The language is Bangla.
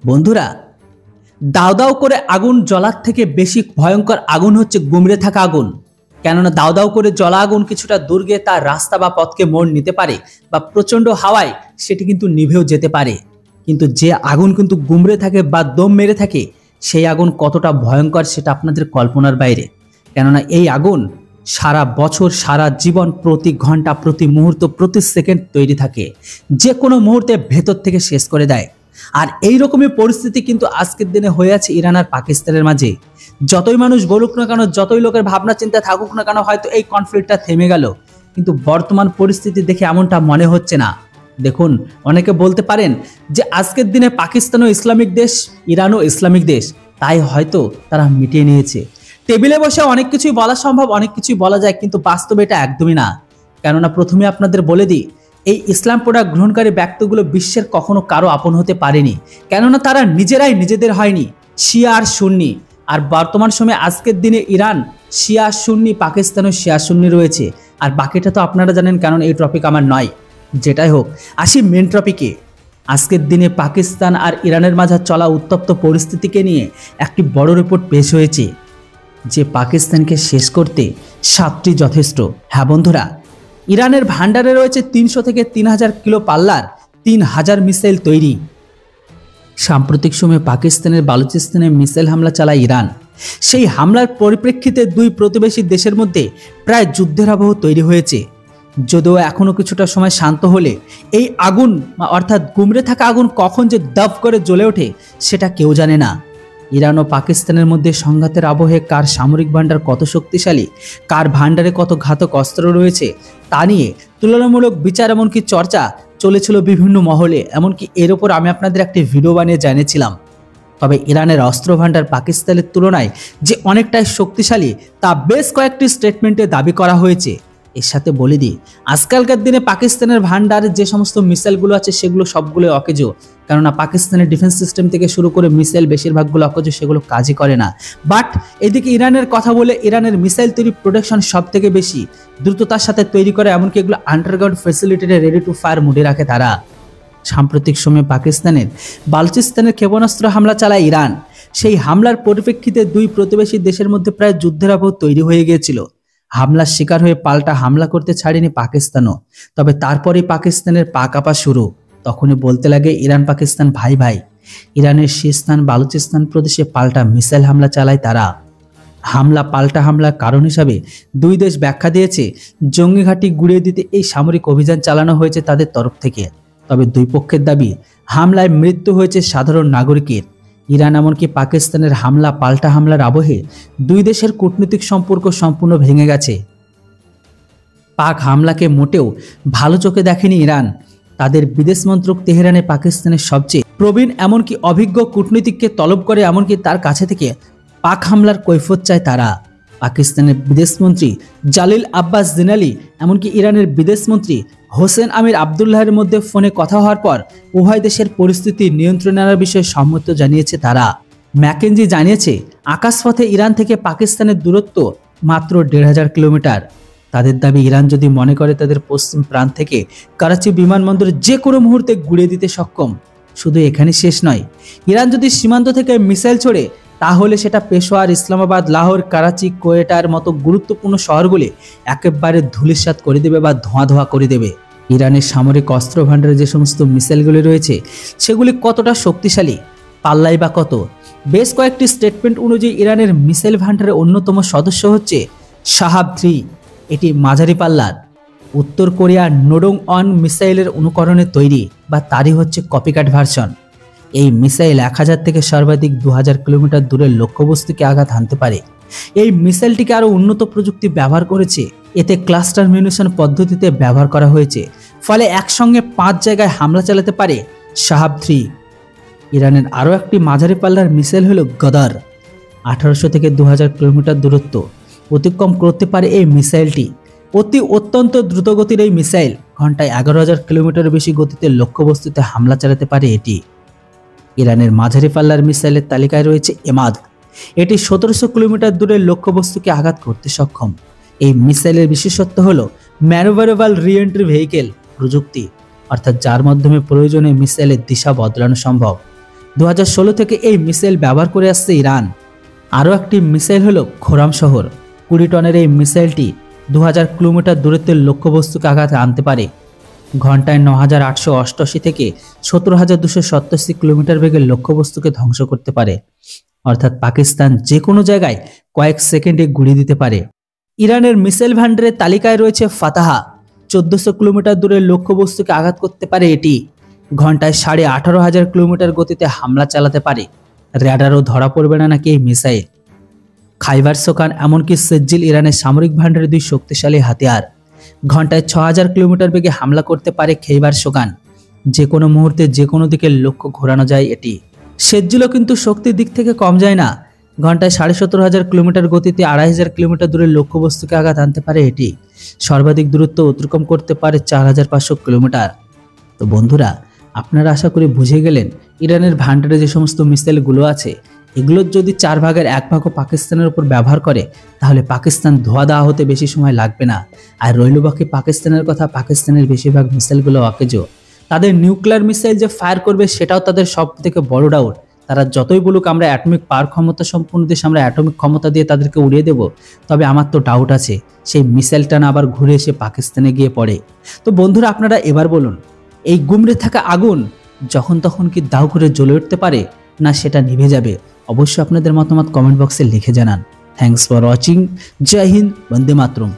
বন্ধুরা, দাও দাও করে আগুন জ্বলার থেকে বেশি ভয়ঙ্কর আগুন হচ্ছে গুমড়ে থাকা আগুন। কেননা দাও দাও করে জ্বলা আগুন কিছুটা দূর গিয়ে তার রাস্তা বা পথকে মোড় নিতে পারে, বা প্রচন্ড হাওয়ায় সেটি কিন্তু নিভেও যেতে পারে। কিন্তু যে আগুন কিন্তু গুমড়ে থাকে বা দম মেরে থাকে, সেই আগুন কতটা ভয়ঙ্কর সেটা আপনাদের কল্পনার বাইরে। কেননা এই আগুন সারা বছর, সারা জীবন, প্রতি ঘন্টা, প্রতি মুহূর্ত, প্রতি সেকেন্ড তৈরি থাকে, যে কোনো মুহূর্তে ভেতর থেকে শেষ করে দেয়। আর এই রকমই পরিস্থিতি কিন্তু আজকের দিনে হয়ে আছে ইরান আর পাকিস্তানের মাঝে। যতই মানুষ বলুক না কেন, যতই লোকের ভাবনা চিন্তা থাকুক না কেন, হয়তো এই কনফ্লিক্টটা থেমে গেল, কিন্তু বর্তমান পরিস্থিতি দেখে এমনটা মনে হচ্ছে না। দেখুন, অনেকে বলতে পারেন যে আজকের দিনে পাকিস্তানও ইসলামিক দেশ, ইরানও ইসলামিক দেশ, তাই হয়তো তারা মিটিয়ে নিয়েছে। টেবিলে বসে অনেক কিছুই বলা সম্ভব, অনেক কিছুই বলা যায়, কিন্তু বাস্তবে এটা একদমই না। কেননা প্রথমে আপনাদের বলে দিই, এই ইসলাম প্রোডাক্ট গ্রহণকারী ব্যক্তিগুলো বিশ্বের কখনো কারো আপন হতে পারেনি। কেননা তারা নিজেরাই নিজেদের হয়নি, শিয়া আর সুন্নি। আর বর্তমান সময়ে আজকের দিনে ইরান শিয়া সুন্নি, পাকিস্তানও শিয়া সুন্নি রয়েছে। আর বাকিটা তো আপনারা জানেন, কারণ এই টপিক আমার নয়। যেটাই হোক, আসি মেন টপিকে। আজকের দিনে পাকিস্তান আর ইরানের মাঝে চলা উত্তপ্ত পরিস্থিতিকে নিয়ে একটি বড় রিপোর্ট পেশ হয়েছে যে পাকিস্তানকে শেষ করতে 7টি যথেষ্ট। হ্যাঁ বন্ধুরা, ইরানের ভান্ডারে রয়েছে 300 থেকে 3000 কিলো পাল্লার 3000 মিসাইল তৈরি। সাম্প্রতিক সময়ে পাকিস্তানের বালুচিস্তানে মিসাইল হামলা চালায় ইরান। সেই হামলার পরিপ্রেক্ষিতে দুই প্রতিবেশী দেশের মধ্যে প্রায় যুদ্ধের আবহ তৈরি হয়েছে। যদিও এখনও কিছুটা সময় শান্ত হলে এই আগুন, অর্থাৎ গুমড়ে থাকা আগুন কখন যে দপ করে জ্বলে ওঠে সেটা কেউ জানে না। ইরান ও পাকিস্তানের মধ্যে সংঘাতের আবহে কার সামরিক ভান্ডার কত শক্তিশালী, কার ভান্ডারে কত ঘাতক অস্ত্র রয়েছে তা নিয়ে তুলনামূলক বিচার, এমনকি চর্চা চলেছিল বিভিন্ন মহলে। এমনকি এর ওপর আমি আপনাদের একটি ভিডিও বানিয়ে জানিয়েছিলাম। তবে ইরানের অস্ত্র ভান্ডার পাকিস্তানের তুলনায় যে অনেকটাই শক্তিশালী তা বেশ কয়েকটি স্টেটমেন্টে দাবি করা হয়েছে। এর সাথে বলে দিই, আজকালকার দিনে পাকিস্তানের ভান্ডারে যে সমস্ত মিসাইলগুলো আছে সেগুলো সবগুলো অকেজো। কেননা পাকিস্তানের ডিফেন্স সিস্টেম থেকে শুরু করে মিসাইল বেশিরভাগগুলো অকেজো, সেগুলো কাজই করে না। বাট এদিকে ইরানের কথা বলে, ইরানের মিসাইল তৈরি প্রোডাকশন সব থেকে বেশি দ্রুততার সাথে তৈরি করে, এমনকি এগুলো আন্ডারগ্রাউন্ড ফ্যাসিলিটিতে রেডি টু ফায়ার মোডে রাখে তারা। সাম্প্রতিক সময়ে পাকিস্তানের বালুচিস্তানের ক্ষেপণাস্ত্র হামলা চালায় ইরান। সেই হামলার পরিপ্রেক্ষিতে দুই প্রতিবেশী দেশের মধ্যে প্রায় যুদ্ধের আবহ তৈরি হয়ে গিয়েছিল। হামলার শিকার হয়ে পাল্টা হামলা করতে ছাড়েনি পাকিস্তানও। তবে তারপরেই পাকিস্তানের পা কাঁপা শুরু। তখনই বলতে লাগে ইরান পাকিস্তান ভাই ভাই। ইরানের সিস্তান বালুচিস্তান প্রদেশে পাল্টা মিসাইল হামলা চালায় তারা। হামলা পাল্টা হামলার কারণ হিসাবে দুই দেশ ব্যাখ্যা দিয়েছে, জঙ্গি ঘাঁটি গুড়িয়ে দিতে এই সামরিক অভিযান চালানো হয়েছে তাদের তরফ থেকে। তবে দুই পক্ষের দাবি, হামলায় মৃত্যু হয়েছে সাধারণ নাগরিকের। ইরান এমনকি পাকিস্তানের হামলা পাল্টা হামলার আবহে দুই দেশের কূটনৈতিক সম্পর্ক সম্পূর্ণ ভেঙে গেছে। পাক হামলাকে মোটেও ভালো চোখে দেখেনি ইরান। তাদের বিদেশ মন্ত্রক তেহরানে পাকিস্তানের সবচেয়ে প্রবীণ, এমনকি অভিজ্ঞ কূটনীতিককে তলব করে, এমনকি তার কাছে থেকে পাক হামলার কৈফিয়ত চায় তারা। পাকিস্তানের বিদেশমন্ত্রী জালিল আব্বাস জিনালি, এমনকি ইরানের বিদেশমন্ত্রী হোসেন আমির আবদুল্লাহের মধ্যে ফোনে কথা হওয়ার পর উভয় দেশের পরিস্থিতি নিয়ন্ত্রণে আনার বিষয়ে সম্মত জানিয়েছে তারা। ম্যাকেনজি জানিয়েছে, আকাশপথে ইরান থেকে পাকিস্তানের দূরত্ব মাত্র 1500 কিলোমিটার। তাদের দাবি, ইরান যদি মনে করে তাদের পশ্চিম প্রান্ত থেকে করাচি বিমানবন্দর যে কোনো মুহূর্তে গুড়িয়ে দিতে সক্ষম। শুধু এখানে শেষ নয়, ইরান যদি সীমান্ত থেকে মিসাইল ছোড়ে তাহলে সেটা পেশোয়ার, ইসলামাবাদ, লাহোর, করাচি, কোয়েটার মতো গুরুত্বপূর্ণ শহরগুলি একেবারে ধূলিসাৎ করে দেবে বা ধোঁয়া ধোঁয়া করে দেবে। ইরানের সামরিক অস্ত্র ভান্ডারে যে সমস্ত মিসাইলগুলি রয়েছে সেগুলি কতটা শক্তিশালী, পাল্লাই বা কত। বেশ কয়েকটি স্টেটমেন্ট অনুযায়ী ইরানের মিসাইল ভান্ডারের অন্যতম সদস্য হচ্ছে শাহাব-3। এটি মাঝারি পাল্লার উত্তর কোরিয়ার নোডং-1 মিসাইলের অনুকরণে তৈরি, বা তারই হচ্ছে কপিক্যাট ভার্সন। এই মিসাইল 1000 থেকে সর্বাধিক 2000 কিলোমিটার দূরের লক্ষ্যবস্তুকে আঘাত হানতে পারে। এই মিসাইলটিকে আরও উন্নত প্রযুক্তি ব্যবহার করেছে। এতে ক্লাস্টার মিউনিশন পদ্ধতিতে ব্যবহার করা হয়েছে, ফলে একসঙ্গে 5 জায়গায় হামলা চালাতে পারে শাহাব-3। ইরানের আরও একটি মাঝারি পাল্লার মিসাইল হলো গদর। 1800 থেকে 2000 কিলোমিটার দূরত্ব অতিক্রম করতে পারে এই মিসাইলটি। অত্যন্ত দ্রুতগতির এই মিসাইল ঘন্টায় 11000 কিলোমিটারের বেশি গতিতে লক্ষ্যবস্তুতে হামলা চালাতে পারে এটি। ইরানের মাঝারি পাল্লার মিসাইলের তালিকায় রয়েছে এমাদ। এটি 1700 কিলোমিটার দূরের লক্ষ্যবস্তুকে আঘাত করতে সক্ষম। এই মিসাইলের বিশেষত্ব হলো ম্যানুভারেবল রি-এন্ট্রি ভেহিকেল প্রযুক্তি, অর্থাৎ যার মাধ্যমে প্রয়োজনে মিসাইলের দিশা বদলানো সম্ভব। 2016 থেকে এই মিসাইল ব্যবহার করে আসছে ইরান। আরও একটি মিসাইল হলো খোরাম শহর। 20 টনের এই মিসাইলটি 2000 কিলোমিটার দূরত্বের লক্ষ্যবস্তুকে আঘাতে আনতে পারে। ঘন্টায় 9888 থেকে 17287 কিলোমিটার বেগে লক্ষ্যবস্তুকে ধ্বংস করতে পারে। অর্থাৎ পাকিস্তান যে কোনো জায়গায় কয়েক সেকেন্ডে গুলি দিতে পারে। ইরানের মিসাইল ভান্ডারের তালিকায় রয়েছে ফাতাহা। 1400 কিলোমিটার দূরের লক্ষ্যবস্তুকে আঘাত করতে পারে এটি। ঘন্টায় 18,500 কিলোমিটার গতিতে হামলা চালাতে পারে। র্যাডারও ধরা পড়বে না নাকি এই মিসাইল। খাইবার সোকান এমনকি সেজ্জিল ইরানের সামরিক ভান্ডারের 2 শক্তিশালী হাতিয়ার। ঘন্টায় 6000 কিলোমিটার বেগে হামলা করতে পারে খেইবার সোকান। যে কোনো মুহূর্তে যে কোনো দিকে লক্ষ্য ঘোরানো যায় এটি। সেজ্জিলও কিন্তু শক্তির দিক থেকে কম যায় না। ঘন্টায় 17,500 কিলোমিটার গতিতে 2500 কিলোমিটার দূরের লক্ষ্যবস্তুকে আঘাত আনতে পারে এটি। সর্বাধিক দূরত্ব অতিক্রম করতে পারে 4500 কিলোমিটার। তো বন্ধুরা, আপনারা আশা করি বুঝে গেলেন ইরানের ভান্ডারে যে সমস্ত মিসাইলগুলো আছে এগুলোর যদি 4 ভাগের 1 ভাগও পাকিস্তানের উপর ব্যবহার করে তাহলে পাকিস্তান ধোয়া দেওয়া হতে বেশি সময় লাগবে না। আর রইল বাকি পাকিস্তানের কথা, পাকিস্তানের বেশিরভাগ মিসাইলগুলো অকেজো। তাদের নিউক্লিয়ার মিসাইল যে ফায়ার করবে সেটাও তাদের সব থেকে বড় ডাউট। তারা যতই বলুক আমরা অ্যাটমিক পাওয়ার ক্ষমতা সম্পন্ন দেশ, আমরা অ্যাটমিক ক্ষমতা দিয়ে তাদেরকে উড়িয়ে দেব, তবে আমার তো ডাউট আছে সেই মিসাইলটা না আবার ঘুরে এসে পাকিস্তানে গিয়ে পড়ে। তো বন্ধুরা, আপনারা এবার বলুন, এই গুমড়ে থাকা আগুন যখন তখন কি দাউ করে জ্বলে উঠতে পারে, না সেটা নিভে যাবে? অবশ্যই আপনাদের মতামত কমেন্ট বক্সে লিখে জানান। Thanks for watching. Jai Hind, Vande Mataram.